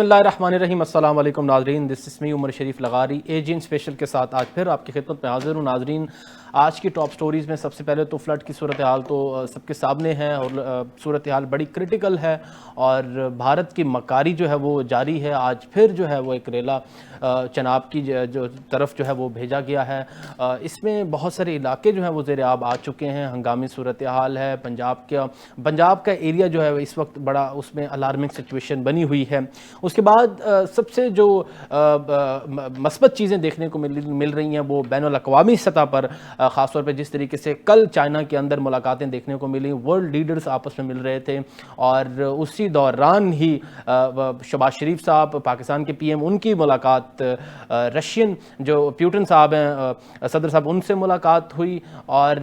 बिस्मिल्लाहिर्रहमानिर्रहीम। अस्सलाम वालेकुम नाज़रीन, this is me Umar Sharif Lagari AGN special के साथ आज फिर आपकी खिदमत में हाजिर हूँ। नाज़रीन, आज की टॉप स्टोरीज़ में सबसे पहले तो फ्लड की सूरत हाल तो सबके सामने है और सूरत हाल बड़ी क्रिटिकल है और भारत की मकारी जो है वो जारी है। आज फिर जो है वो एक रेला चनाब की जो तरफ जो है वो भेजा गया है। इसमें बहुत सारे इलाके जो हैं वो ज़ेर आब आ चुके हैं, हंगामी सूरत हाल है। पंजाब का एरिया जो है इस वक्त बड़ा उसमें अलार्मिंग सिचुएशन बनी हुई है। उसके बाद सबसे जो मस्बत चीज़ें देखने को मिल रही हैं वो बैनुल-अक़वामी सतह पर, ख़ासतौर पर जिस तरीके से कल चाइना के अंदर मुलाकातें देखने को मिली, वर्ल्ड लीडर्स आपस में मिल रहे थे और उसी दौरान ही शहबाज शरीफ साहब पाकिस्तान के पीएम, उनकी मुलाकात रशियन जो प्यूटन साहब हैं सदर साहब, उनसे मुलाकात हुई और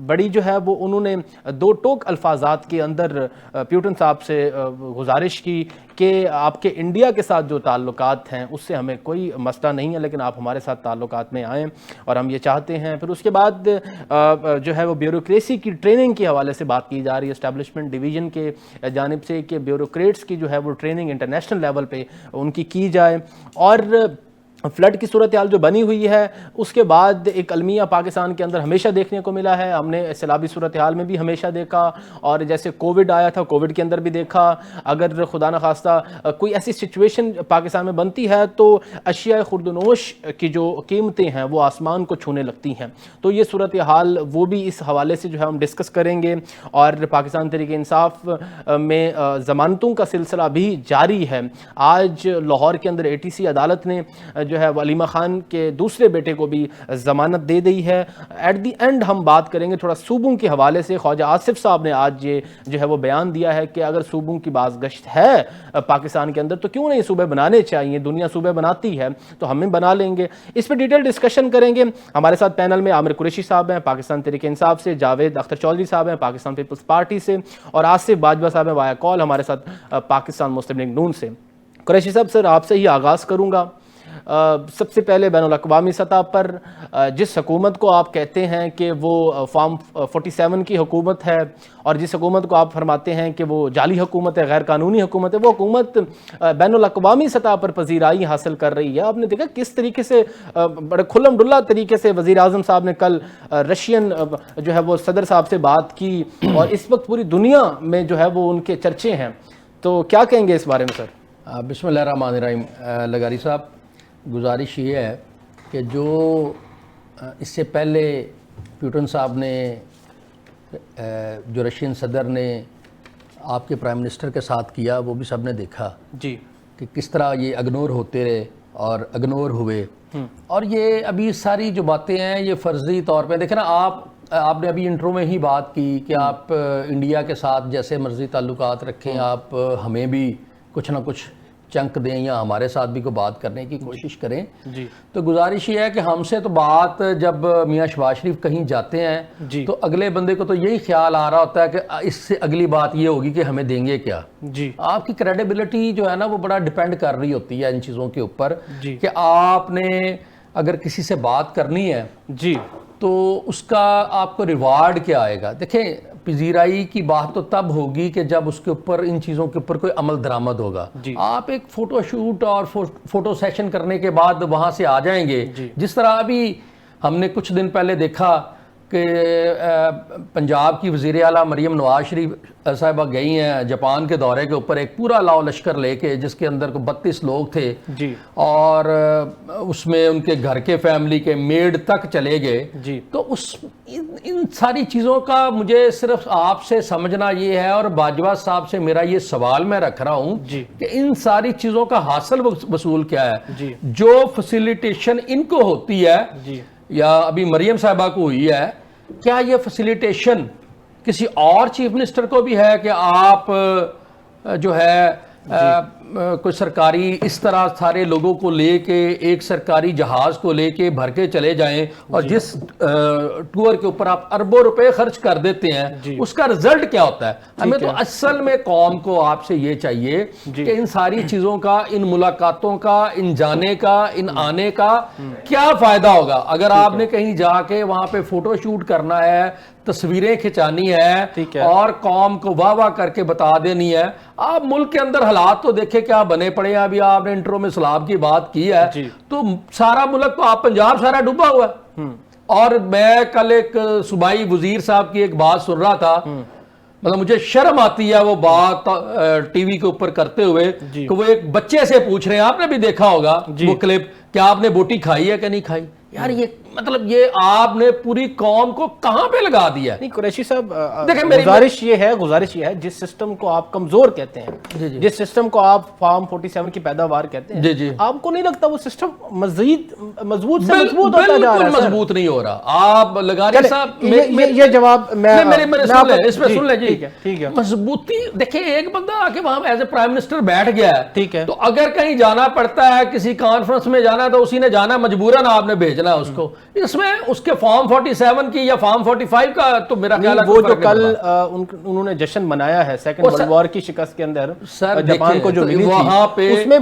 बड़ी जो है वो उन्होंने दो टोक अल्फाजात के अंदर प्यूटन साहब से गुजारिश की कि आपके इंडिया के साथ जो ताल्लुकात हैं उससे हमें कोई मसला नहीं है, लेकिन आप हमारे साथ ताल्लुकात में आएँ और हम ये चाहते हैं। फिर उसके बाद जो है वो ब्यूरोक्रेसी की ट्रेनिंग के हवाले से बात की जा रही है एस्टेब्लिशमेंट डिवीज़न के जानिब से कि ब्यूरोक्रेट्स की जो है वो ट्रेनिंग इंटरनेशनल लेवल पे उनकी की जाए। और फ्लड की सूरत हाल जो बनी हुई है उसके बाद एक अलमिया पाकिस्तान के अंदर हमेशा देखने को मिला है। हमने सैलाबी सूरत हाल में भी हमेशा देखा और जैसे कोविड आया था, कोविड के अंदर भी देखा। अगर खुदा न खास्ता कोई ऐसी सिचुएशन पाकिस्तान में बनती है तो अशिया खुर्दनोश की जो कीमतें हैं वो आसमान को छूने लगती हैं। तो ये सूरत हाल वो भी इस हवाले से जो है हम डिस्कस करेंगे। और पाकिस्तान तहरीक इंसाफ में ज़मानतों का सिलसिला भी जारी है। आज लाहौर के अंदर ATC अदालत ने जो है वलीमा खान के दूसरे बेटे को भी ज़मानत दे दी है। एट दी एंड हम बात करेंगे थोड़ा सूबों के हवाले से। ख्वाजा आसिफ साहब ने आज ये जो है वो बयान दिया है कि अगर सूबों की बाज़गश्त है पाकिस्तान के अंदर तो क्यों नहीं सूबे बनाने चाहिए, दुनिया सूबे बनाती है तो हमें बना लेंगे। इस पर डिटेल डिस्कशन करेंगे। हमारे साथ पैनल में आमिर कुरैशी साहब हैं पाकिस्तान तहरीक इंसाफ से, जावेद अख्तर चौधरी साहब हैं पाकिस्तान पीपल्स पार्टी से और आसिफ बाजवा साहब हैं वाया कॉल हमारे साथ पाकिस्तान मुस्लिम लीग नून से। कुरैशी साहब, सर आपसे ही आगाज़ करूँगा। सबसे पहले बैनुल-अक़वामी सतह पर जिस हुकूमत को आप कहते हैं कि वो फॉर्म 47 की हुकूमत है और जिस हुकूमत को आप फरमाते हैं कि वो जाली हुकूमत है, गैर कानूनी हुकूमत है, वो हुकूमत बैनुल-अक़वामी सतह पर पज़ीराई हासिल कर रही है। आपने देखा किस तरीके से बड़े खुल्लम डुल्ला तरीके से वज़ीर आज़म साहब ने कल रशियन जो है वो सदर साहब से बात की और इस वक्त पूरी दुनिया में जो है वो उनके चर्चे हैं। तो क्या कहेंगे इस बारे में सर? बिस्मिल्लाहिर्रहमानिर्रहीम। लगारी साहब, गुजारिश ये है कि जो इससे पहले प्यूटन साहब ने जो रशियन सदर ने आपके प्राइम मिनिस्टर के साथ किया वो भी सब ने देखा जी कि किस तरह ये इग्नोर होते रहे और इग्नोर हुए। और ये अभी सारी जो बातें हैं ये फर्जी तौर पे देखें ना, आपने अभी इंट्रो में ही बात की कि आप इंडिया के साथ जैसे मर्जी ताल्लुकात रखें, आप हमें भी कुछ ना कुछ चंक दें या हमारे साथ भी कोई बात करने की कोशिश करें जी। तो गुजारिश ये है कि हमसे तो बात जब मियाँ शहबाज शरीफ कहीं जाते हैं जी, तो अगले बंदे को तो यही ख्याल आ रहा होता है कि इससे अगली बात ये होगी कि हमें देंगे क्या जी। आपकी क्रेडिबिलिटी जो है ना वो बड़ा डिपेंड कर रही होती है इन चीज़ों के ऊपर कि आपने अगर किसी से बात करनी है जी तो उसका आपको रिवार्ड क्या आएगा। देखें, पजीराई की बात तो तब होगी कि जब उसके ऊपर इन चीज़ों के ऊपर कोई अमल दरामद होगा। आप एक फ़ोटो शूट और फोटो सेशन करने के बाद वहाँ से आ जाएंगे। जिस तरह अभी हमने कुछ दिन पहले देखा कि पंजाब की वज़ीर आला मरीम नवाज शरीफ साहिबा गई हैं जापान के दौरे के ऊपर एक पूरा लाओ लश्कर लेके, जिसके अंदर को 32 लोग थे जी। और उसमें उनके घर के फैमिली के मेड तक चले गए जी। तो इन सारी चीज़ों का मुझे सिर्फ आपसे समझना ये है और बाजवा साहब से मेरा ये सवाल मैं रख रहा हूँ कि इन सारी चीज़ों का हासिल वसूल क्या है जी। जो फैसिलिटेशन इनको होती है जी, या अभी मरियम साहिबा को हुई है, क्या ये फैसिलिटेशन किसी और चीफ मिनिस्टर को भी है कि आप जो है कोई सरकारी इस तरह सारे लोगों को लेके एक सरकारी जहाज को लेके भर के चले जाएं और जिस टूर के ऊपर आप अरबों रुपए खर्च कर देते हैं उसका रिजल्ट क्या होता है। हमें तो असल में कौम को आपसे ये चाहिए कि इन सारी चीजों का, इन मुलाकातों का, इन जाने का, इन आने का क्या फायदा होगा। अगर आपने कहीं जाके वहां पे फोटो शूट करना है, तस्वीरें खिंचानी है और कौम को वाह वाह करके बता देनी है, आप मुल्क के अंदर हालात तो देखे क्या बने पड़े हैं। अभी आपने इंट्रो में सैलाब की बात की है, तो सारा मुल्क तो आप पंजाब सारा डूबा हुआ है। और मैं कल एक सूबाई वजीर साहब की एक बात सुन रहा था, मतलब मुझे शर्म आती है वो बात टीवी के ऊपर करते हुए कि वो एक बच्चे से पूछ रहे हैं, आपने भी देखा होगा वो क्लिप, क्या आपने बोटी खाई है कि नहीं खाई। यार ये मतलब ये आपने पूरी कौम को कहां पे लगा दिया। नहीं कुरैशी साहब, देखिए गुजारिश ये है जिस सिस्टम को आप कमजोर कहते हैं, जिस सिस्टम को आप फार्म 47 की पैदावार कहते हैं, जी। आपको नहीं लगता वो सिस्टम मजीद मजबूत से मजबूत होता जा रहा है? मजबूत नहीं हो रहा। आप लगारी साहब ये जवाब इसमें सुन ले जी, ठीक है। मजबूती देखिए, एक बंदा आके वहां एज ए प्राइम मिनिस्टर बैठ गया है, ठीक है, तो अगर कहीं जाना पड़ता है, किसी कॉन्फ्रेंस में जाना है, तो उसी ने जाना, मजबूरन आपने भेजना है उसको। इसमें उसके फॉर्म 47 की या फॉर्म 45 का तो मेरा ख्याल है वो जो कल उन्होंने जश्न मनाया है सेकंड वर्ल्ड वॉर की शिकस्त के अंदर जापान को जो मिली वहां पे, उसमें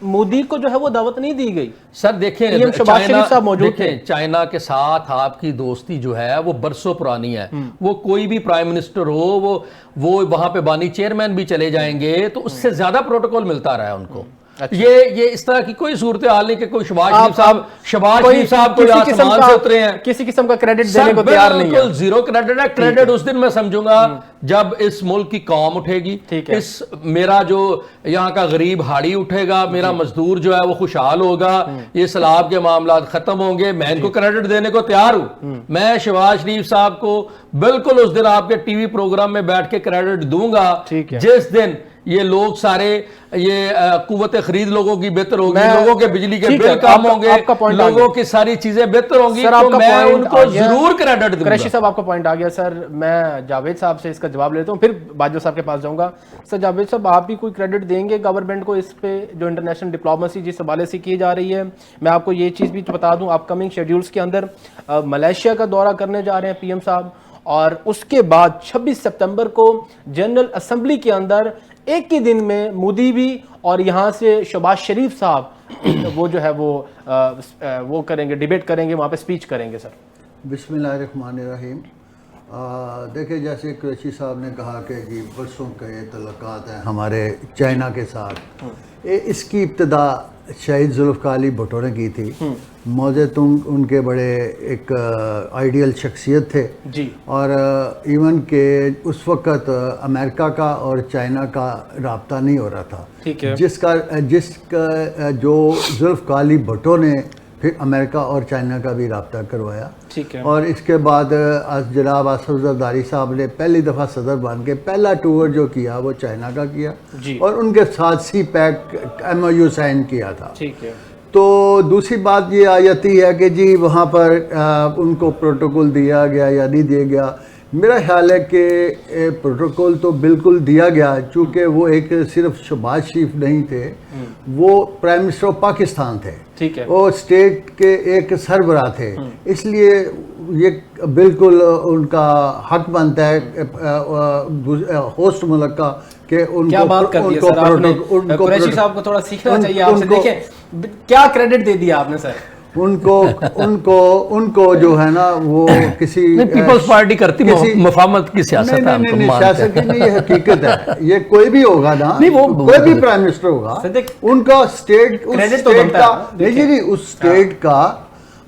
मोदी को जो है वो दावत नहीं दी गई। सर देखें, शहबाज शरीफ साहब मौजूद थे। चाइना के साथ आपकी दोस्ती जो है वो बरसों पुरानी है। वो कोई भी प्राइम मिनिस्टर हो, वो वहां पे बानी चेयरमैन भी चले जाएंगे तो उससे ज्यादा प्रोटोकॉल मिलता रहा है उनको। अच्छा। ये इस तरह की कोई सूरत हाल नहीं कि कोई शहबाज शरीफ साहब कोई आसमान से उतरे हैं, किसी किस्म का क्रेडिट देने को तैयार नहीं है। जीरो क्रेडिट है। क्रेडिट उस दिन मैं समझूंगा जब इस मुल्क की कौम उठेगी, इस मेरा जो यहाँ का गरीब हाड़ी उठेगा, मेरा मजदूर जो है वो खुशहाल होगा, ये सैलाब के मामला खत्म होंगे, मैं इनको क्रेडिट देने को तैयार हूं। मैं शहबाज शरीफ साहब को बिल्कुल उस दिन आपके टीवी प्रोग्राम में बैठ के क्रेडिट दूंगा जिस दिन ये लोग सारे ये कुव्वत खरीद लोगों की बेहतर होगी, लोगों के बिजली के बिल कम होंगे, लोगों की सारी चीजें बेहतर होंगी, तो मैं उनको जरूर क्रेडिट दूंगा। कुरैशी साहब आपका पॉइंट आ गया सर। मैं जावेद साहब से इसका जवाब लेता हूँ, फिर बाजवा साहब के पास जाऊंगा। सर जावेद साहब, आप भी कोई क्रेडिट देंगे गवर्नमेंट को इस पे जो इंटरनेशनल डिप्लोमेसी जिस हवाले से की जा रही है? मैं आपको ये चीज भी बता दूं, अपकमिंग शेड्यूल्स के अंदर मलेशिया का दौरा करने जा रहे हैं पीएम साहब, और उसके बाद 26 सितंबर को जनरल असेंबली के अंदर एक ही दिन में मोदी भी और यहाँ से शहबाज शरीफ साहब वो जो है वो करेंगे, डिबेट करेंगे, वहाँ पे स्पीच करेंगे। सर बिस्मिल्लाहिर्रहमानिर्रहीम। देखिए, जैसे कुरैशी साहब ने कहा कि जी बरसों के तल्लुकात हैं हमारे चाइना के साथ, इसकी इब्तिदा शहीद जुल्फ़िकार अली भुट्टो ने की थी। मौजे तुंग उनके बड़े एक आइडियल शख्सियत थे जी, और इवन के उस वक़्त अमेरिका का और चाइना का रब्ता नहीं हो रहा था, ठीक है, जिसका जो जुल्फ़िकार अली भुट्टो ने फिर अमेरिका और चाइना का भी रब्ता करवाया, ठीक है। और इसके बाद जनाब आसफ जरदारी साहब ने पहली दफ़ा सदर बन के पहला टूर जो किया वो चाइना का किया जी, और उनके साथ CPEC MOU साइन किया था, ठीक है। तो दूसरी बात ये आ जाती है कि जी वहाँ पर उनको प्रोटोकॉल दिया गया या नहीं दिया गया। मेरा ख्याल है कि प्रोटोकॉल तो बिल्कुल दिया गया, चूँकि वो एक सिर्फ शहबाज शरीफ नहीं थे, वो प्राइम मिनिस्टर ऑफ पाकिस्तान थे, ठीक है, वो स्टेट के एक सरबराह थे, इसलिए ये बिल्कुल उनका हक बनता है होस्ट मुल्क का कि उनको क्या बात कर दी है सर आपने। कुरैशी साहब को थोड़ा सीखना चाहिए आपसे। देखिए क्या क्रेडिट दे दिया आपने सर उनको जो है ना वो किसी पीपल्स पार्टी करती मुफाहमत की सियासत है। नहीं, सियासत की नहीं, ये हकीकत है। ये कोई भी होगा ना, नहीं वो कोई भी प्राइम मिनिस्टर होगा, उनका स्टेट उस स्टेट का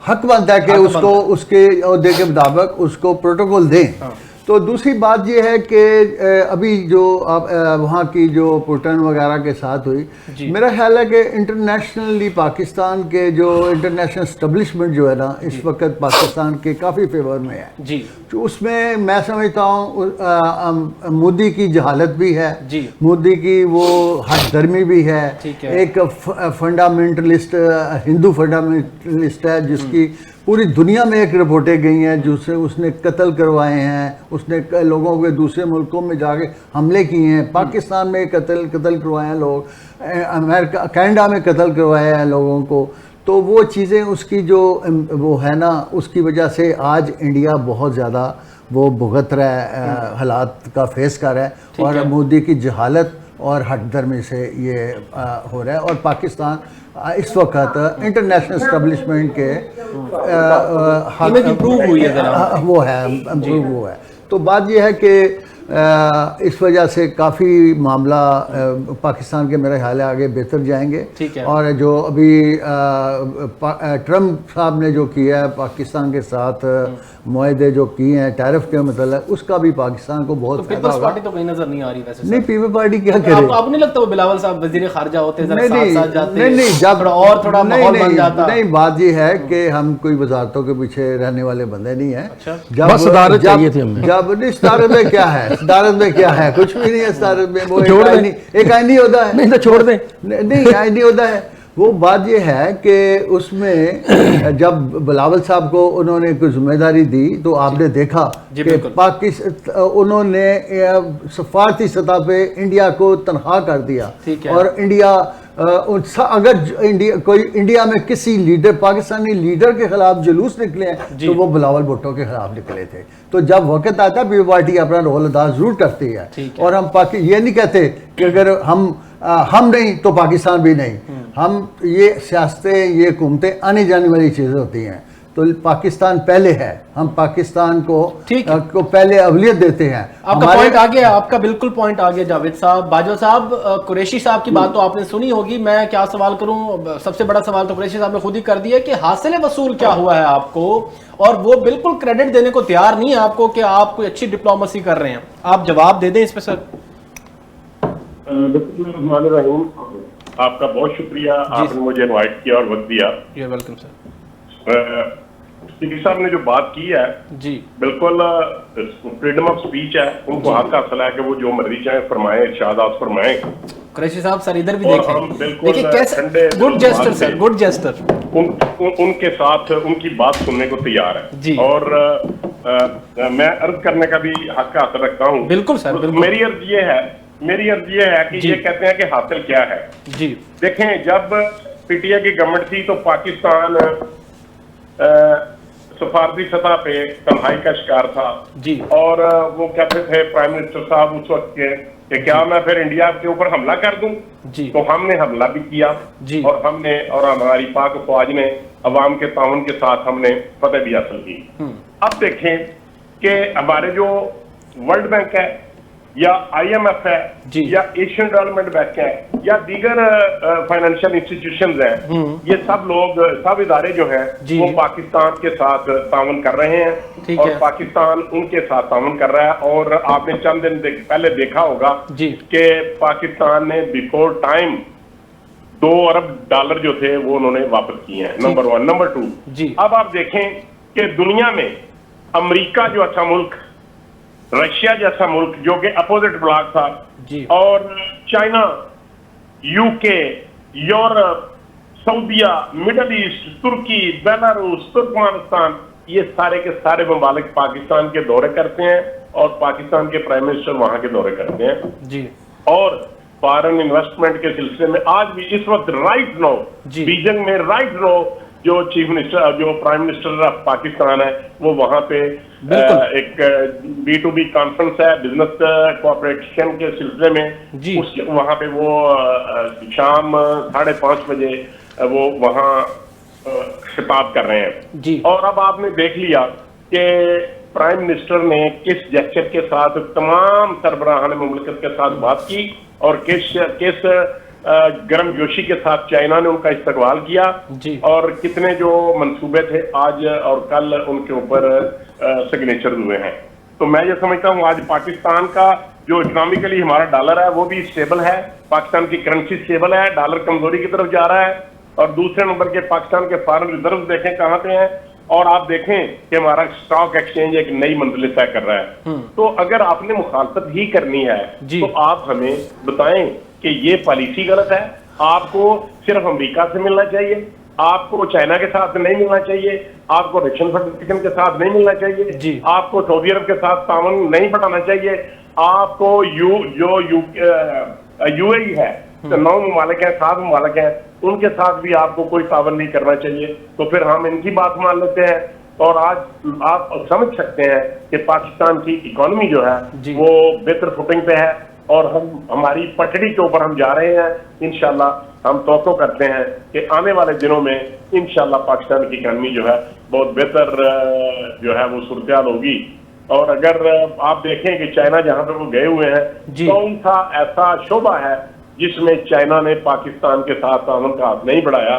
हक बनता है कि उसको उसके ओहदे के मुताबिक उसको प्रोटोकॉल दें। तो दूसरी बात यह है कि अभी जो वहाँ की जो पुटन वगैरह के साथ हुई, मेरा ख्याल है कि इंटरनेशनली पाकिस्तान के जो इंटरनेशनल एस्टेब्लिशमेंट जो है ना इस वक्त पाकिस्तान के काफ़ी फेवर में है जी, तो उसमें मैं समझता हूँ मोदी की जहालत भी है जी, मोदी की वो हठधर्मी भी है, एक फंडामेंटलिस्ट हिंदू फंडामेंटलिस्ट है जिसकी पूरी दुनिया में एक रिपोर्टें गई हैं, जिससे उसने कत्ल करवाए हैं, उसने लोगों के दूसरे मुल्कों में जाके हमले किए हैं, पाकिस्तान में कत्ल करवाए हैं लोग, अमेरिका कनाडा में कत्ल करवाया है लोगों को। तो वो चीज़ें उसकी जो वो है ना, उसकी वजह से आज इंडिया बहुत ज़्यादा वो भुगत रहा है, हालात का फेस कर रहा है, और मोदी की जहालत और हठधर्मी से ये हो रहा है। और पाकिस्तान इस वक्त इंटरनेशनल एस्टेब्लिशमेंट के इम्प्रूव हुई है, वो है इम्प्रूव हुआ है। तो बात यह है कि इस वजह से काफ़ी मामला पाकिस्तान के मेरे ख्याल है आगे बेहतर जाएंगे। ठीक है। और जो अभी ट्रम्प साहब ने जो किया है पाकिस्तान के साथ मुआहदे जो किए हैं टैरिफ के मतलब, उसका भी पाकिस्तान को बहुत फायदा पीपल्स होगा। पार्टी तो कहीं नजर नहीं आ रही वैसे। नहीं, पीपल्स पार्टी क्या करे? आपको नहीं लगता वो बिलावल साहब वजीर खारजा होते जरा नहीं साथ जाते? नहीं, जब थोड़ा माहौल बन जाता। नहीं, बात ये है कि हम कोई वजारतों के पीछे रहने वाले बंदे नहीं है। अच्छा। बस सदारत चाहिए थी हमें। जब नहीं, सदारत में क्या है? सदारत में क्या है? कुछ भी नहीं है सदारत में। वो एक आईनी होता है। नहीं तो छोड़ दे। नहीं, आईनी होता है। वो बात ये है कि उसमें जब बिलावल साहब को उन्होंने कोई जिम्मेदारी दी तो आपने देखा कि पाकिस्तान उन्होंने सफारती सतह पे इंडिया को तनख्वाह कर दिया। और इंडिया अगर इंडिया में किसी लीडर पाकिस्तानी लीडर के खिलाफ जुलूस निकले हैं तो वो बिलावल भुट्टो के खिलाफ निकले थे। तो जब वक्त आता है पीपल्स पार्टी अपना रोल अदा जरूर करती है। और हम ये नहीं कहते कि अगर हम नहीं तो पाकिस्तान भी नहीं। हम ये सियासतें, ये हुकूमतें आने जाने वाली चीज़ें होती हैं। तो पाकिस्तान पहले है, हम पाकिस्तान को पहले अवलियत देते हैं। आपका पॉइंट आ गया, आपका बिल्कुल पॉइंट आ गया जावेद साहब। बाजवा साहब, कुरैशी साहब की बात तो आपने सुनी होगी, मैं क्या सवाल करूं? सबसे बड़ा सवाल तो कुरैशी साहब ने खुद ही कर दिया कि हासिल वसूल क्या हुआ है आपको, और वो बिल्कुल क्रेडिट देने को तैयार नहीं है आपको कि आप कोई अच्छी डिप्लोमेसी कर रहे हैं। आप जवाब दे दें इस पर सर। आपका बहुत शुक्रिया, आपने मुझे इनवाइट किया और वक्त दिया। You are welcome sir. Speaker साहब ने जो बात की है जी बिल्कुल फ्रीडम ऑफ स्पीच है, उनको हक हासिल है कि वो जो मर्जी चाहे फरमाए, इरशाद फरमाए। कुरैशी साहब सर इधर भी देखें, देखिए कैसे good gesture sir, good gesture. उनके साथ उनकी बात सुनने को तैयार है जी। और मैं अर्ज करने का भी हक हासिल रखता हूँ। बिल्कुल सर, बिल्कुल। मेरी अर्ज ये है कि ये कहते हैं कि हासिल क्या है जी। देखें, जब पीटीआई की गवर्नमेंट थी तो पाकिस्तान सफारती सतह पे तन्हाई का शिकार था जी। और वो कहते थे प्राइम मिनिस्टर साहब उस वक्त के कि क्या मैं फिर इंडिया के ऊपर हमला कर दूं जी। तो हमने हमला भी किया जी। और हमारी पाक फौज ने अवाम के ताउन के साथ हमने फतह भी हासिल की। अब देखें कि हमारे जो वर्ल्ड बैंक है या IMF है या एशियन डेवलपमेंट बैंक है या दीगर फाइनेंशियल इंस्टीट्यूशंस हैं, ये सब लोग, सब इदारे जो हैं वो पाकिस्तान के साथ ताउन कर रहे हैं और पाकिस्तान उनके साथ ताउन कर रहा है। और आपने चंद दिन पहले देखा होगा कि पाकिस्तान ने बिफोर टाइम $2 अरब जो थे वो उन्होंने वापस किए हैं, नंबर 1। नंबर 2, अब आप देखें कि दुनिया में अमेरिका जो अच्छा मुल्क, रशिया जैसा मुल्क जो कि अपोजिट ब्लॉक था जी। और चाइना, UK, यूरोप, सऊदीया, मिडल ईस्ट, तुर्की, बेलारूस, तुर्कमेनिस्तान, ये सारे के सारे ममालिक पाकिस्तान के दौरे करते हैं और पाकिस्तान के प्राइम मिनिस्टर वहां के दौरे करते हैं जी। और फॉरेन इन्वेस्टमेंट के सिलसिले में आज भी इस वक्त राइट नो बीजिंग में राइट नो जो चीफ मिनिस्टर, जो प्राइम मिनिस्टर ऑफ पाकिस्तान है, वो वहां पे एक B2B कॉन्फ्रेंस है बिजनेस कोऑपरेशन के सिलसिले में, उसके वहां पे वो शाम 5:30 बजे वो वहां खिताब कर रहे हैं जी। और अब आपने देख लिया कि प्राइम मिनिस्टर ने किस जेस्चर के साथ तमाम सरबराहान मुमलिकत के साथ बात की और किस गर्मजोशी के साथ चाइना ने उनका इस्तकबाल किया जी। और कितने जो मंसूबे थे आज और कल उनके ऊपर सिग्नेचर हुए हैं। तो मैं ये समझता हूँ आज पाकिस्तान का जो इकोनॉमिकली हमारा डॉलर है वो भी स्टेबल है, पाकिस्तान की करेंसी स्टेबल है, डॉलर कमजोरी की तरफ जा रहा है। और दूसरे नंबर के पाकिस्तान के फॉरेन रिजर्व देखें कहाँ पे हैं, और आप देखें कि हमारा स्टॉक एक्सचेंज एक नई मंजिल तय कर रहा है। तो अगर आपने मुखालफत ही करनी है तो आप हमें बताएं कि ये पॉलिसी गलत है, आपको सिर्फ अमेरिका से मिलना चाहिए, आपको चाइना के साथ नहीं मिलना चाहिए, आपको रशियन फेडरेशन के साथ नहीं मिलना चाहिए, आपको सऊदी अरब के साथ ताउन नहीं बढ़ाना चाहिए, आपको UAE है तो 9 ममालिक हैं, 7 ममालिक हैं, उनके साथ भी आपको कोई ताउन नहीं करना चाहिए। तो फिर हम इनकी बात मान लेते हैं और आज आप समझ सकते हैं कि पाकिस्तान की इकोनॉमी जो है वो बेहतर फुटिंग पे है और हमारी पटड़ी के ऊपर हम जा रहे हैं। इंशाल्लाह हम तवक्को करते हैं कि आने वाले दिनों में इंशाल्लाह पाकिस्तान की इकोनॉमी जो है बहुत बेहतर जो है वो सूरत-ए-हाल होगी और अगर आप देखें कि चाइना जहां पे वो गए हुए हैं, कौन सा ऐसा शोबा है जिसमें चाइना ने पाकिस्तान के साथ ताउन का हाथ नहीं बढ़ाया,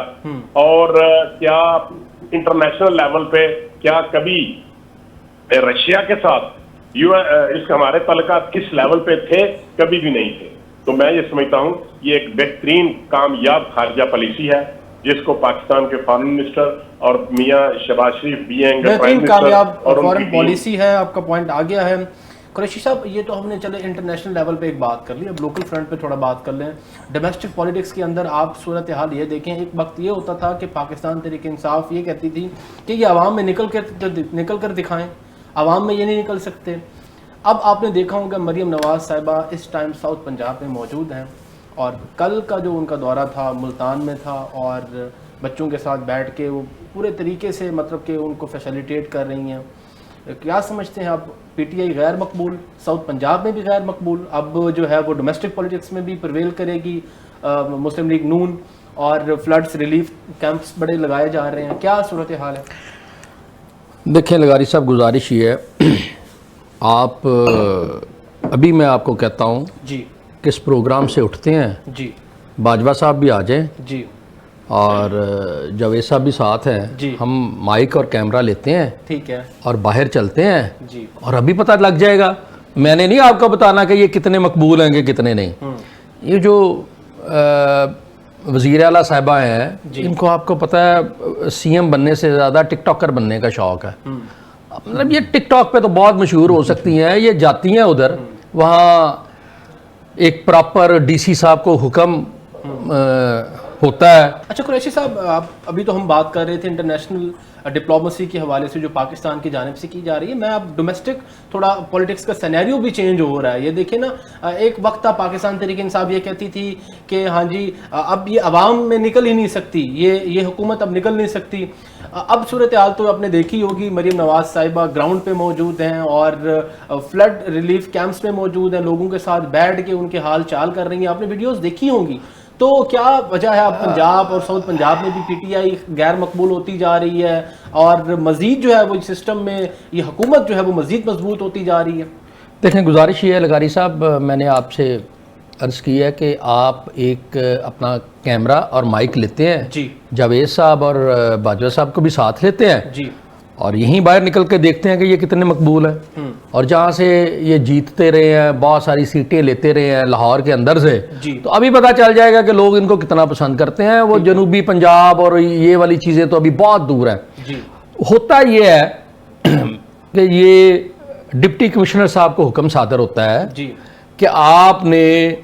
और क्या इंटरनेशनल लेवल पे क्या कभी रशिया के साथ इस हमारे तल्लुकात किस लेवल पे थे? कभी भी नहीं थे। तो मैं ये समझता हूँ ये एक बेहतरीन कामयाब खारजा पॉलिसी है जिसको पाकिस्तान के फॉरेन मिनिस्टर और मियां शहबाज शरीफ बेहतरीन कामयाब फॉरेन पॉलिसी है। आपका पॉइंट आ गया है कुरैशी साहब। ये तो हमने चले इंटरनेशनल लेवल पे एक बात कर ली, अब लोकल फ्रंट पे थोड़ा बात कर लें। डोमेस्टिक पॉलिटिक्स के अंदर आप सूरत हाल ये देखें, एक वक्त ये होता था कि पाकिस्तान तहरीक इंसाफ ये कहती थी कि ये आवाम में निकल कर दिखाएं, आवाम में ये नहीं निकल सकते। अब आपने देखा होगा मरीम नवाज साहिबा इस टाइम साउथ पंजाब में मौजूद हैं, और कल का जो उनका दौरा था मुल्तान में था, और बच्चों के साथ बैठ के वो पूरे तरीके से मतलब कि उनको फैसिलिटेट कर रही हैं। क्या समझते हैं आप, पीटीआई गैर मकबूल, साउथ पंजाब में भी गैर मकबूल, अब जो है वो डोमेस्टिक पॉलिटिक्स में भी प्रिवेल करेगी, मुस्लिम लीग नून, और फ्लड्स रिलीफ कैंप्स बड़े लगाए जा रहे हैं, क्या सूरत हाल है? देखिए लगारी साहब, गुजारिश ये है आप अभी मैं आपको कहता हूँ जी किस प्रोग्राम से उठते हैं जी, बाजवा साहब भी आ जाएं जी, और जावेद साहब भी साथ हैं जी, हम माइक और कैमरा लेते हैं, ठीक है, और बाहर चलते हैं जी, और अभी पता लग जाएगा। मैंने नहीं आपको बताना कि ये कितने मकबूल हैं कि कितने नहीं। ये जो वज़ीर आला साहिबा हैं, इनको आपको पता है सीएम बनने से ज़्यादा टिकटॉकर बनने का शौक़ है। मतलब ये टिकटॉक पे तो बहुत मशहूर हो सकती हैं, ये जाती हैं उधर, वहाँ एक प्रॉपर डीसी साहब को हुक्म होता है। अच्छा कुरैशी साहब, आप अभी तो हम बात कर रहे थे इंटरनेशनल डिप्लोमेसी के हवाले से जो पाकिस्तान की जानिब से की जा रही है। मैं अब डोमेस्टिक थोड़ा पॉलिटिक्स का सिनेरियो भी चेंज हो रहा है। ये देखिए ना, एक वक्त था पाकिस्तान तहरीक इंसाफ ये कहती थी कि हाँ जी अब ये अवाम में निकल ही नहीं सकती, ये हुकूमत अब निकल नहीं सकती। अब सूरत हाल तो आपने देखी होगी, मरीम नवाज साहिबा ग्राउंड पे मौजूद हैं और फ्लड रिलीफ कैंप्स में मौजूद हैं, लोगों के साथ बैठ के उनके हाल चाल कर रही हैं, आपने वीडियोस देखी होंगी। तो क्या वजह है अब पंजाब और साउथ पंजाब में भी पीटीआई गैर मकबूल होती जा रही है और मजीद जो है वो सिस्टम में ये हुकूमत जो है वो मजीद मजबूत होती जा रही है? देखें, गुजारिश ये है लगारी साहब, मैंने आपसे अर्ज़ की है कि आप एक अपना कैमरा और माइक लेते हैं जी, जावेद साहब और बाजवा साहब को भी साथ लेते हैं जी, और यहीं बाहर निकल के देखते हैं कि ये कितने मकबूल हैं। और जहाँ से ये जीतते रहे हैं, बहुत सारी सीटें लेते रहे हैं लाहौर के अंदर से, तो अभी पता चल जाएगा कि लोग इनको कितना पसंद करते हैं। वो जनूबी पंजाब और ये वाली चीज़ें तो अभी बहुत दूर हैं। होता ये है कि ये डिप्टी कमिश्नर साहब को हुक्म सादर होता है जी कि आपने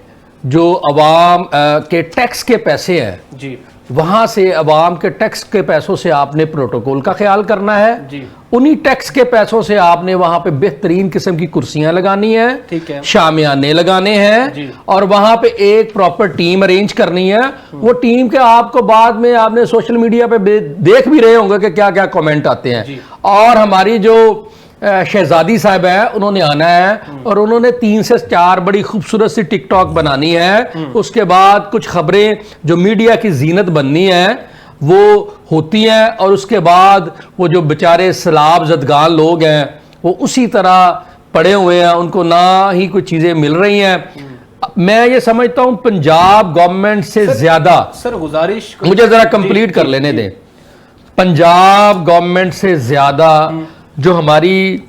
जो अवाम के टैक्स के पैसे हैं जी, वहां से अवाम के टैक्स के पैसों से आपने प्रोटोकॉल का ख्याल करना है जी, उन्हीं टैक्स के पैसों से आपने वहां पे बेहतरीन किस्म की कुर्सियां लगानी है, ठीक है, शामियाने लगाने हैं और वहां पे एक प्रॉपर टीम अरेंज करनी है। वो टीम के आपको बाद में आपने सोशल मीडिया पे देख भी रहे होंगे कि क्या क्या कमेंट आते हैं। और हमारी जो शहजादी साहब है उन्होंने आना है और उन्होंने 3 से 4 बड़ी खूबसूरत सी टिकटॉक बनानी है। उसके बाद कुछ खबरें जो मीडिया की जीनत बननी है वो होती हैं और उसके बाद वो जो बेचारे सैलाब ज़दगान लोग हैं वो उसी तरह पड़े हुए हैं, उनको ना ही कोई चीज़ें मिल रही हैं। मैं ये समझता हूं पंजाब गवर्नमेंट से ज्यादा, सर गुजारिश मुझे जरा कंप्लीट कर लेने दें, पंजाब गवर्नमेंट से ज्यादा जो हमारी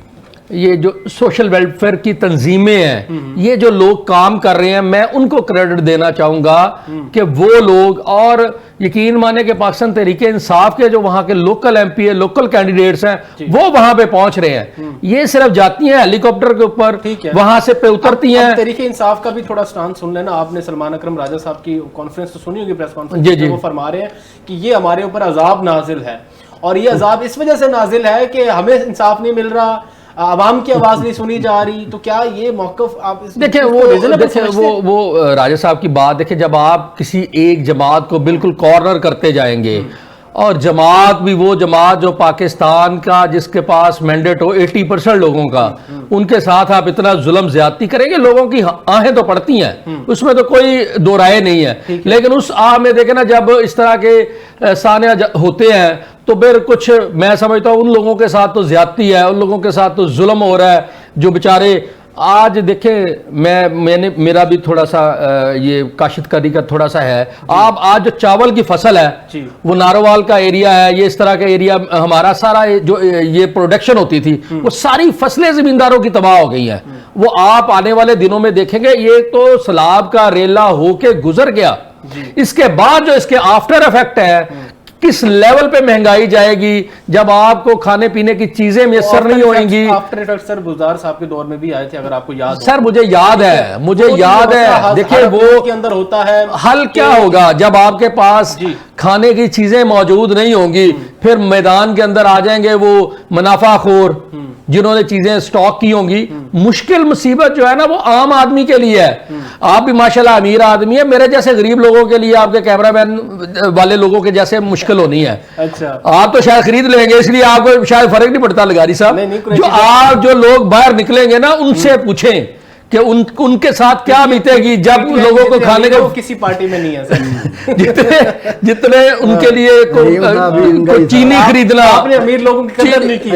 ये जो सोशल वेलफेयर की तंजीमें हैं, ये जो लोग काम कर रहे हैं, मैं उनको क्रेडिट देना चाहूंगा कि वो लोग, और यकीन माने कि पाकिस्तान तहरीक इंसाफ के जो वहां के लोकल एमपी है, लोकल कैंडिडेट्स हैं, वो वहां पे पहुंच रहे हैं। ये सिर्फ जाती हैं हेलीकॉप्टर के ऊपर, वहां से पे उतरती हैं। तहरीक इंसाफ का भी थोड़ा स्टांस सुन लेना आपने, सलमान अकरम राजा साहब की कॉन्फ्रेंस तो सुनी होगी, प्रेस कॉन्फ्रेंस, वो फरमा रहे हैं कि ये हमारे ऊपर अजाब नाजिल है और ये अजाब इस वजह से नाजिल है कि हमें इंसाफ नहीं मिल रहा, आवाम की आवाज नहीं सुनी जा रही। तो क्या ये मौकफ आप देखिए वो राजा साहब की बात देखिए, जब आप किसी एक जमात को बिल्कुल कॉर्नर करते जाएंगे और जमात भी वो जमात जो पाकिस्तान का जिसके पास मैंडेट हो 80% लोगों का, उनके साथ आप इतना जुल्म ज्यादती करेंगे, लोगों की आहें तो पड़ती हैं, उसमें तो कोई दो राय नहीं है। लेकिन उस आह में देखे ना, जब इस तरह के सानिया होते हैं तो फिर कुछ मैं समझता हूँ उन लोगों के साथ तो ज्यादती है, उन लोगों के साथ तो जुल्म हो रहा है जो बेचारे आज देखें, मैंने मेरा भी थोड़ा सा ये काश्तकारी का थोड़ा सा है। आप आज जो चावल की फसल है वो नारोवाल का एरिया है, ये इस तरह का एरिया हमारा सारा जो ये प्रोडक्शन होती थी वो सारी फसलें जमींदारों की तबाह हो गई हैं। वो आप आने वाले दिनों में देखेंगे, ये तो सैलाब का रेला होके गुजर गया, इसके बाद जो इसके आफ्टर इफेक्ट है किस लेवल पे महंगाई जाएगी, जब आपको खाने पीने की चीजें मैसर नहीं होंगी। आफ्टर इफेक्ट सर गुलजार साहब के दौर में भी आए थे, अगर आपको याद हो। सर मुझे याद है, देखिए वो के अंदर होता है। हल क्या होगा जब आपके पास खाने की चीजें मौजूद नहीं होंगी, फिर मैदान के अंदर आ जाएंगे वो मुनाफाखोर जिन्होंने चीजें स्टॉक की होंगी। मुश्किल मुसीबत जो है ना वो आम आदमी के लिए है। आप भी माशाल्लाह अमीर आदमी है, मेरे जैसे गरीब लोगों के लिए, आपके कैमरामैन वाले लोगों के जैसे मुश्किल होनी है। अच्छा, आप तो शायद खरीद लेंगे, इसलिए आपको शायद फर्क नहीं पड़ता। लगारी साहब, जो लोग बाहर निकलेंगे ना उनसे पूछें कि उनके साथ क्या बीतेगी जब लोगों को खाने को। किसी पार्टी में नहीं है सर। जितने उनके लिए को चीनी खरीदना, आपने अमीर लोगों की कदर नहीं की।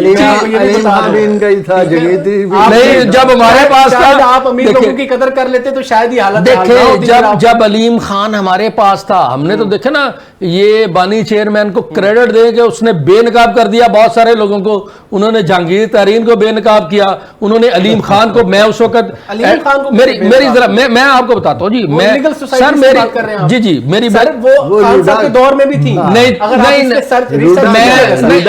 नहीं, जब हमारे पास था, आप अमीर लोगों की कदर कर लेते तो शायद ये हालत देखे। जब अलीम खान हमारे पास था, हमने तो देखे ना, ये बानी चेयरमैन को क्रेडिट दे के उसने बेनकाब कर दिया बहुत सारे लोगों को। उन्होंने जहांगीर तरीन को बेनकाब किया, उन्होंने अलीम खान को, मैं उस वक्त मेरी जरा मैं आपको बताता हूँ जी, मैं सर मेरी जी मेरी वो के दौर में भी थी। नहीं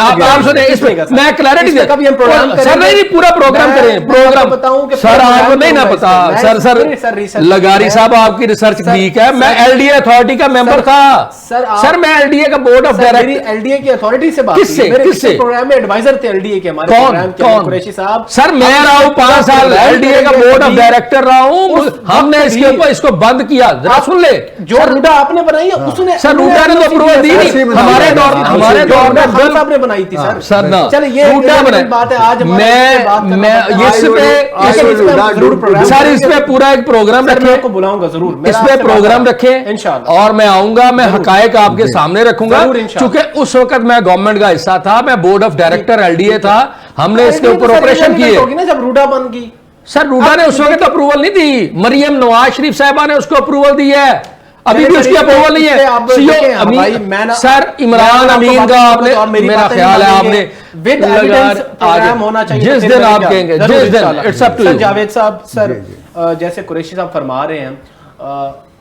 आप सुने, इसमें मैं क्लैरिटी दे सर। नहीं पूरा प्रोग्राम करें, प्रोग्राम बताऊं कि सर आपको नहीं ना पता। सर लगारी साहब आपकी रिसर्च वीक है। मैं एलडीए अथॉरिटी का मेंबर था सर, मैं एलडीए का बोर्ड ऑफ डायरेक्टर, एलडीए की अथॉरिटी से बात किससे प्रोग्राम में एडवाइजर थे एलडीए के हमारे प्रोग्राम के कुरैशी साहब। सर मैं रहा हूं 5 साल एलडीए का बोर्ड ऑफ डायरेक्टर रहा हूं। हमने इसके ऊपर इसको बंद किया। जरा सुन ले, जो रूडा आपने बनाई है उसने, सर रूडा ने तो अप्रूवल दी नहीं। हमारे दौर में खान साहब ने बनाई थी सर ना। चलिए ये रूडा बनाई बात है। आज मैं सर इस पे पूरा एक प्रोग्राम रखें, को बुलाऊंगा जरूर, इस पे प्रोग्राम रखें इंशाल्लाह, और मैं आऊंगा, मैं हकायक आपके सामने रखूंगा, क्योंकि उस वक्त मैं गवर्नमेंट का हिस्सा था, मैं बोर्ड ऑफ डायरेक्टर एलडीए था। हमने इसके ऊपर ऑपरेशन किए ना जब रूडा बन गई। सर रूडा ने उस वक्त अप्रूवल नहीं दी, मरियम नवाज शरीफ साहिबा ने उसको अप्रूवल दी है, अभी भी उसकी अप्रूवल नहीं है। सर इमरान अमीन का आपने, मेरा ख्याल है आपने होना चाहिए जिस दिन आप कहेंगे, जिस दिन it's up to you. Javed साहब, सर जैसे कुरैशी साहब फरमा रहे हैं,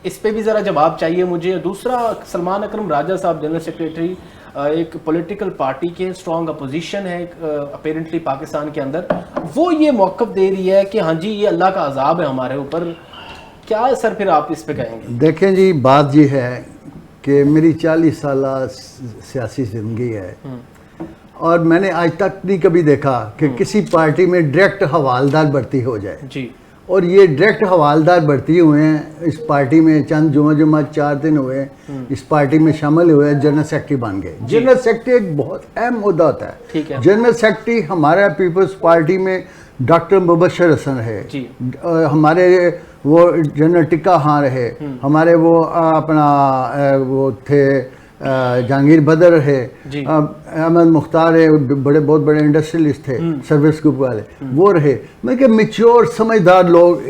इस पे भी जरा जवाब चाहिए मुझे। दूसरा, सलमान अकरम राजा साहब जनरल सेक्रेटरी, एक पॉलिटिकल पार्टी के स्ट्रॉन्ग अपोजिशन है अपेरेंटली पाकिस्तान के अंदर, वो ये मौक़िफ़ दे रही है कि हाँ जी ये अल्लाह का अजाब है हमारे ऊपर। क्या सर फिर आप इस पे कहेंगे? देखें जी, बात ये है कि मेरी 40 साल सियासी ज़िंदगी है और मैंने आज तक नहीं कभी देखा कि किसी पार्टी में डायरेक्ट हवालदार भर्ती हो जाए जी। और ये डायरेक्ट हवालदार भर्ती हुए हैं इस पार्टी में, चंद जुमा 4 दिन हुए इस पार्टी में शामिल हुए, जनरल सेक्रेटरी बन गए। जनरल सेक्रेटरी एक बहुत अहम मुद्दा होता है। ठीक है। जनरल सेक्रेटरी हमारा पीपल्स पार्टी में डॉक्टर मुबशर हसन है, हमारे वो जनरल टिक्का हाँ रहे, हमारे वो अपना वो थे जहांगीर बदर है, अहमद मुख्तार है, बहुत बड़े इंडस्ट्रियलिस्ट थे, सर्विस ग्रुप वाले, वो रहे। मैं कि मेच्योर समझदार लोग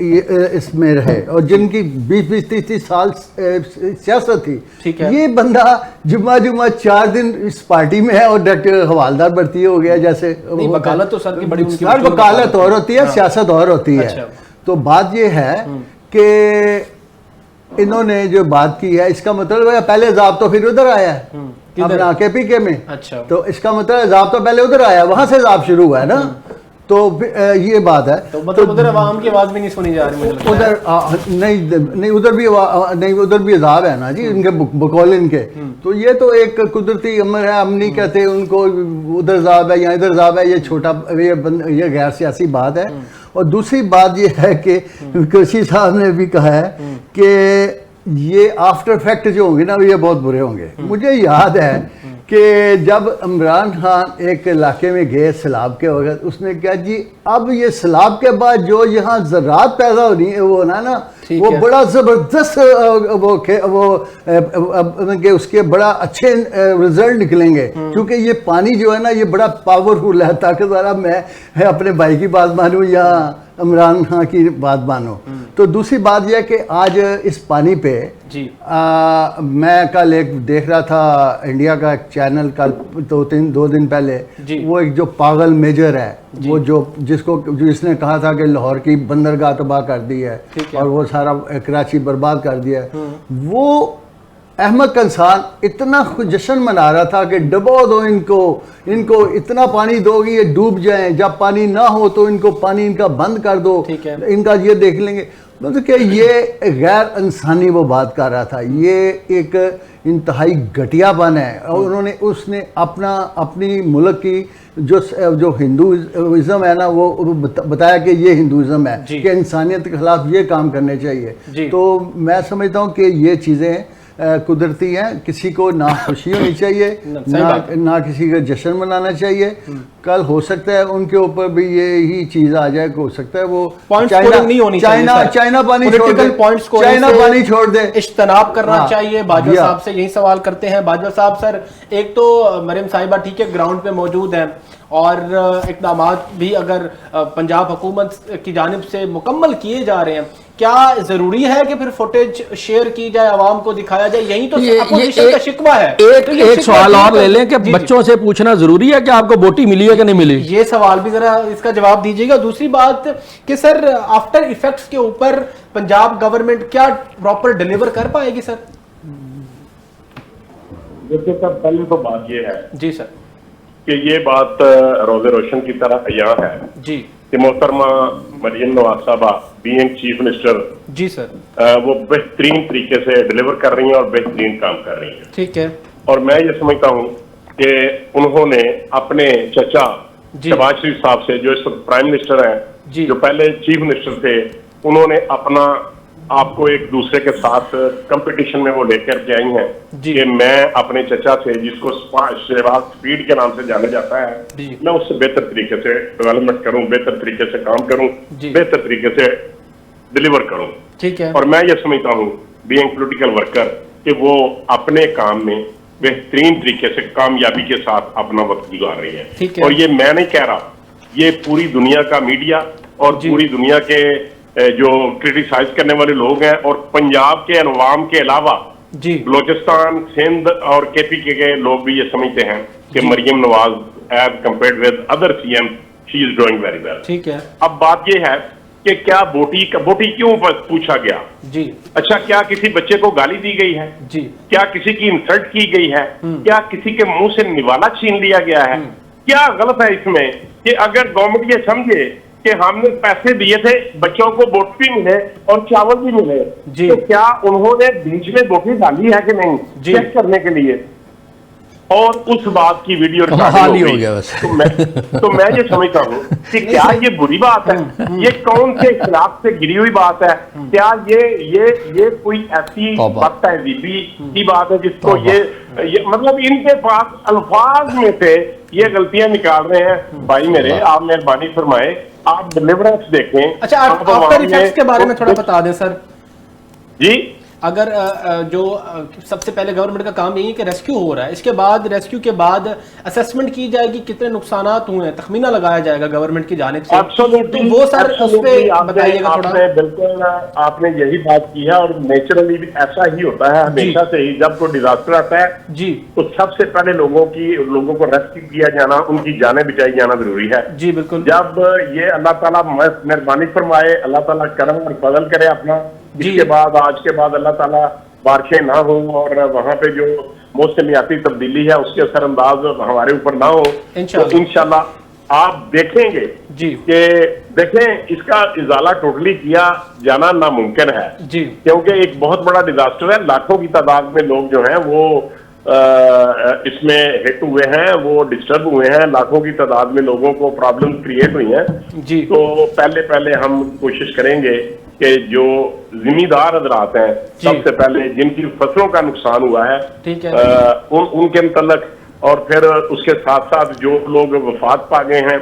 इसमें रहे और जिनकी 20-30 साल सियासत थी। ये बंदा जुम्मा 4 दिन इस पार्टी में है और डायरेक्टर हवालदार भर्ती हो गया। जैसे वकालत तो सर की बड़ी वकालत और होती है, सियासत और होती है। तो बात ये है कि इन्होंने जो बात की है, इसका मतलब है पहले जाब तो फिर उधर आया है अपना KPK में। अच्छा। तो इसका मतलब जाब तो पहले उधर आया, वहां से जाब शुरू हुआ है ना। तो ये बात है। तो मतलब उधर आवाम की आवाज भी नहीं सुनी जा रही, उधर नहीं उधर भी अजाब है ना जी इनके बकौल इनके। तो ये तो एक कुदरती अमर है, हम नहीं कहते उनको उधर अजाब है या इधर अजाब है, ये छोटा ये गैर सियासी बात है। और दूसरी बात ये है कि कुरैशी साहब ने भी कहा है कि ये आफ्टर इफेक्ट जो होंगे ना ये बहुत बुरे होंगे। मुझे याद है कि जब इमरान खान एक इलाके में गए सैलाब के वक्त, उसने कहा जी अब ये सैलाब के बाद जो यहाँ ज़रात पैदा हो रही है वो ना वो बड़ा ज़बरदस्त वो उसके बड़ा अच्छे रिजल्ट निकलेंगे, क्योंकि ये पानी जो है ना ये बड़ा पावरफुल है। ताकतवर, अब मैं अपने भाई की बात मानूं या इमरान खान की बात मानो। तो दूसरी बात यह कि आज इस पानी पे जी मैं कल एक देख रहा था इंडिया का एक चैनल, कल 2 दिन पहले, वो एक जो पागल मेजर है, वो जिसने कहा था कि लाहौर की बंदरगाह तबाह कर दी है और वो सारा कराची बर्बाद कर दिया है, वो अहमद कंसान इतना जश्न मना रहा था कि डबो दो इनको इतना पानी दोगी ये डूब जाएं, जब पानी ना हो तो इनको पानी इनका बंद कर दो, इनका ये देख लेंगे। मतलब कि ये गैर इंसानी वो बात कर रहा था, ये एक इंतहाई घटियापन है। और उसने अपनी मुल्क की जो हिंदुइज्म है ना वो बताया कि ये हिंदुइज्म है कि इंसानियत के खिलाफ ये काम करने चाहिए। तो मैं समझता हूँ कि ये चीज़ें कुदरती हैं, किसी को ना खुशी होनी चाहिए ना किसी का जश्न मनाना चाहिए। कल हो सकता है उनके ऊपर भी यही चीज आ जाए, हो सकता है वो चाइना पानी छोड़ दे, इज्तनाब करना चाहिए। बाजवा साहब से यही सवाल करते हैं। बाजवा साहब, सर एक तो मरियम साहिबा ठीक है ग्राउंड पे मौजूद हैं और इक़दाम भी अगर पंजाब हुकूमत की जानिब से मुकम्मल किए जा रहे हैं, क्या जरूरी है कि फिर फुटेज शेयर की जाए, आवाम को दिखाया जाए? यही तो अपोजिशन का शिकवा है। एक सवाल और ले लें कि बच्चों से पूछना जरूरी है कि आपको बोटी मिली है कि नहीं मिली, ये सवाल भी जरा इसका जवाब दीजिएगा। दूसरी बात कि सर आफ्टर इफेक्ट्स के ऊपर पंजाब गवर्नमेंट क्या प्रॉपर डिलीवर कर पाएगी? सर देखिए सर, पहले तो बात ये है जी सर कि ये बात रोज़े रोशन की तरह यहाँ है जी कि मोहतरमा मरियम नवाज साहबा बीइंग चीफ मिनिस्टर जी सर वो बेहतरीन तरीके से डिलीवर कर रही हैं और बेहतरीन काम कर रही हैं। ठीक है। और मैं ये समझता हूँ कि उन्होंने अपने चचा शहबाज शरीफ साहब से, जो इस वक्त प्राइम मिनिस्टर हैं, जो पहले चीफ मिनिस्टर थे, उन्होंने अपना आपको एक दूसरे के साथ कंपटीशन में वो लेकर के आई हैं कि मैं अपने चचा से, जिसको शहबाज स्पीड के नाम से जाना जाता है, मैं उससे बेहतर तरीके से डेवलपमेंट करूं, बेहतर तरीके से काम करूं, बेहतर तरीके से डिलीवर करूं। ठीक है। और मैं ये समझता हूं बीइंग पॉलिटिकल वर्कर कि वो अपने काम में बेहतरीन तरीके से कामयाबी के साथ अपना वक्त गुजार रही है। और ये मैं नहीं कह रहा, ये पूरी दुनिया का मीडिया और पूरी दुनिया के जो क्रिटिसाइज करने वाले लोग हैं और पंजाब के अवाम के अलावा बलोचिस्तान, सिंध और केपीके के लोग भी ये समझते हैं कि Maryam Nawaz as compared with other CM she is doing very well. ठीक है। अब बात ये है कि क्या बोटी क्यों पूछा गया जी? अच्छा, क्या किसी बच्चे को गाली दी गई है जी? क्या किसी की इंसल्ट की गई है? क्या किसी के मुंह से निवाला छीन लिया गया है? क्या गलत है इसमें कि अगर गवर्नमेंट ये समझे कि हमने पैसे दिए थे, बच्चों को बोट भी मिले और चावल भी मिले, तो क्या उन्होंने बीच में बोटी डाली है कि नहीं चेक करने के लिए? और उस बात की वीडियो हाल ही हो गया वैसे। तो मैं ये समझता हूँ कि क्या ये बुरी बात है? ये कौन से खिलाफ से गिरी हुई बात है? क्या ये कोई ऐसी बात है बीबी की बात है जिसको ये मतलब इनके पास अल्फाज में से ये गलतियां निकाल रहे हैं? भाई मेरे, आप मेहरबानी फरमाए, आप डिलीवरेंस देखें। अच्छा, आफ्टर इफेक्ट्स के बारे में थोड़ा बता दें सर जी। अगर जो सबसे पहले गवर्नमेंट का काम यही है कि रेस्क्यू हो रहा है, इसके बाद रेस्क्यू के बाद असेसमेंट की जाएगी कितने नुकसानात हुए हैं, तखमीना लगाया जाएगा गवर्नमेंट की जानिब से। तो वो सर उस पे बताइएगा थोड़ा। बिल्कुल, आपने यही बात की है और नेचुरली भी ऐसा ही होता है हमेशा से ही। जब कोई डिजास्टर आता है जी, तो सबसे पहले लोगों को रेस्क्यू किया जाना, उनकी जानें बचाई जाना जरूरी है जी। बिल्कुल। जब ये अल्लाह ताला मेहरबानी फरमाए, अल्लाह ताला करम और फजल करे अपना, इसके बाद आज के बाद अल्लाह ताला बारिशें ना हो और वहां पे जो मौसमियाती तब्दीली है उसके असरअंदाज हमारे ऊपर ना हो, तो इंशाल्लाह आप देखेंगे जी कि देखें इसका इजाला टोटली किया जाना नामुमकिन है जी, क्योंकि एक बहुत बड़ा डिजास्टर है। लाखों की तादाद में लोग जो हैं वो इसमें हिट हुए हैं, वो डिस्टर्ब हुए हैं, लाखों की तादाद में लोगों को प्रॉब्लम क्रिएट हुई हैं जी। तो पहले हम कोशिश करेंगे कि जो जिम्मेदार हजरात हैं, सबसे पहले जिनकी फसलों का नुकसान हुआ है, उनके मतलब और फिर उसके साथ साथ जो लोग वफात पा गए हैं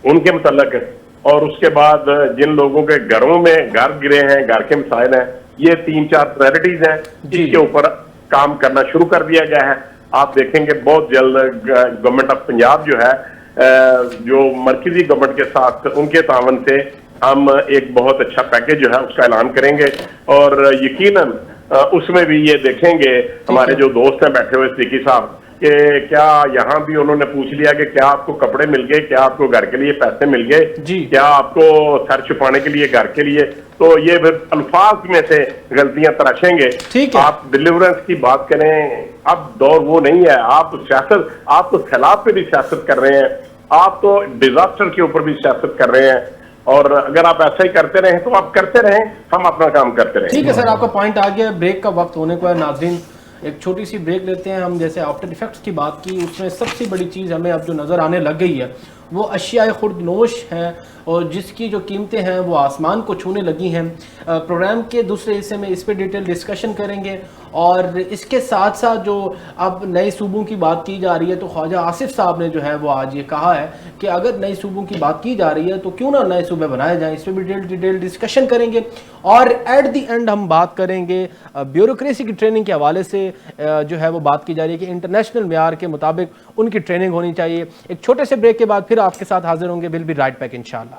उनके मुतल्लक, और उसके बाद जिन लोगों के घरों में घर गिरे हैं, घर के मसाइल हैं, ये 3-4 प्रायोरिटीज हैं, इसके ऊपर काम करना शुरू कर दिया गया है। आप देखेंगे बहुत जल्द गवर्नमेंट ऑफ पंजाब जो है, जो मरकजी गवर्नमेंट के साथ उनके तावन से हम एक बहुत अच्छा पैकेज जो है उसका ऐलान करेंगे, और यकीनन उसमें भी ये देखेंगे हमारे जो दोस्त हैं बैठे हुए सिद्दीकी साहब कि क्या यहाँ भी उन्होंने पूछ लिया कि क्या आपको कपड़े मिल गए, क्या आपको घर के लिए पैसे मिल गए, क्या आपको सर छुपाने के लिए घर के लिए, तो ये अल्फाज में से गलतियां तराशेंगे। आप डिलीवरेंस की बात करें, अब दौर वो नहीं है, आप सियासत, आप तो सैलाब पे भी सियासत कर रहे हैं, आप तो डिजास्टर के ऊपर भी सियासत कर रहे हैं, और अगर आप ऐसा ही करते रहें तो आप करते रहें, हम अपना काम करते रहें। ठीक है सर, आपका पॉइंट आ गया। ब्रेक का वक्त होने को है नाज़रीन, एक छोटी सी ब्रेक लेते हैं हम। जैसे आफ्टर इफेक्ट्स की बात की, उसमें सबसे बड़ी चीज़ हमें अब जो नज़र आने लग गई है वो अशियाए खुर्दनोश हैं, और जिसकी जो कीमतें हैं वो आसमान को छूने लगी हैं। प्रोग्राम के दूसरे हिस्से में इस पर डिटेल डिस्कशन करेंगे, और इसके साथ साथ जो अब नए सूबों की बात की जा रही है, तो ख्वाजा आसिफ साहब ने जो है वो आज ये कहा है कि अगर नए सूबों की बात की जा रही है तो क्यों ना नए सूबे बनाए जाएं। इस पर भी डिटेल डिस्कशन करेंगे, और एट द एंड हम बात करेंगे ब्यूरोक्रेसी की ट्रेनिंग के हवाले से। जो है वो बात की जा रही है कि इंटरनेशनल मेयार के मुताबिक उनकी ट्रेनिंग होनी चाहिए। एक छोटे से ब्रेक के बाद फिर आपके साथ हाजिर होंगे। विल बी राइट बैक इंशाल्लाह।